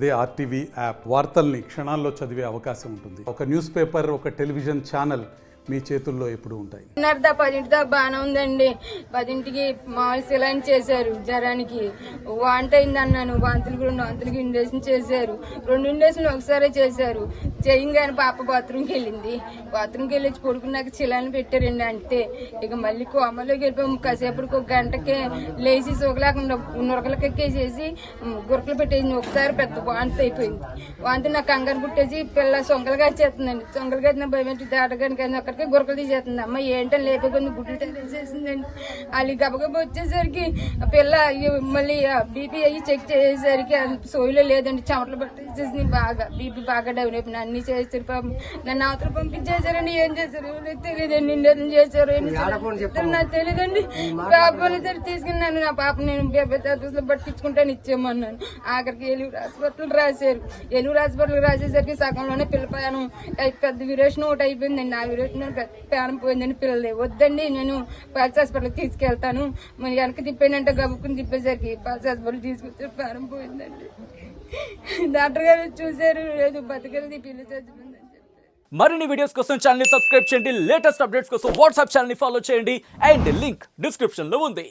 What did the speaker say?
అదే RTV app వార్తల్ని క్షణాల్లో చదివే అవకాశం ఉంటుంది. ఒక న్యూస్ పేపర్, ఒక టెలివిజన్ ఛానల్ మీ చేతుల్లో ఎప్పుడు ఉంటాయి. 10 దాకా బాగానే ఉందండి. 10కి మామూలు సిలైన్ చేశారు. జ్వరానికి వాంట అయింది అన్నాను. వాంతులకి ఇండేషన్ చేశారు. 2 ఇండేషన్ ఒకసారి చేశారు. చేయంగానే పాప బాత్రూమ్కి వెళ్ళింది. బాత్రూమ్కి వెళ్ళి పడుకున్నాక సిలైన్ పెట్టారండి. అంతే ఇక మళ్ళీ కోమలోకి వెళ్ళిపోయాము. కాసేపటికి 1 గంటకే లేచి సోకలేకుండా నురకలకెక్కేసేసి గురకలు పెట్టేసి ఒకసారి పెద్ద వాంతి అయిపోయింది. వాంతి నాకు కంగారు పుట్టేసి పిల్ల సొంగలుగా వచ్చేస్తుందండి. సొంగలుగా వచ్చిన భయం ఏంటి దాటగానికి గురకలు తీసేస్తుంది. అమ్మ ఏంటని లేపకుండా గుడ్లు తేసేసిందండి. వాళ్ళు గబగబా వచ్చేసరికి పిల్ల మళ్ళీ బీపీ అయ్యి చెక్ చేసేసరికి సోయిలో లేదండి. చెమటలు పట్టేసేసి బాగా బీపీ బాగా డౌన్ అయిపోయింది. అన్ని చేస్తారు. నన్ను అవతల పంపించేశారండి. ఏం చేశారు తెలియదండి. ఇండేషన్ చేశారు నాకు తెలియదండి. పాపని సరే తీసుకుని నన్ను నా పాప నేను లో పట్టించుకుంటాను ఇచ్చేయమన్నాను. ఆఖరికి ఏలూరు హాస్పిటల్ రాశారు. ఏలూరు హాస్పిటల్ రాసేసరికి సగంలోనే పిల్ల ప్రయాణం పెద్ద విరేషన్ ఒకటి అయిపోయిందండి. ఆ విరేషన్ ప్రాణం పోయిందని పిల్లలే వద్దండి నేను పాల్స్ హాస్పిటల్కి తీసుకెళ్తాను మరి వెనక్కి తిప్పానంటే గబుక్కుని తిప్పేసరికి పాల్స్ హాస్పిటల్ తీసుకొచ్చి ప్రాణం పోయిందండి. డాక్టర్ గారు చూశారు. లేదు బతకలేదు పిల్ల చచ్చిపోయిందని చెప్పారు. మరిన్ని వీడియోస్ కోసం ఛానల్ ని సబ్స్క్రైబ్ చేయండి. లేటెస్ట్ అప్డేట్స్ కోసం వాట్సాప్ ఛానల్ ని ఫాలో చేయండి. అండ్ లింక్ డిస్క్రిప్షన్ లో ఉంది.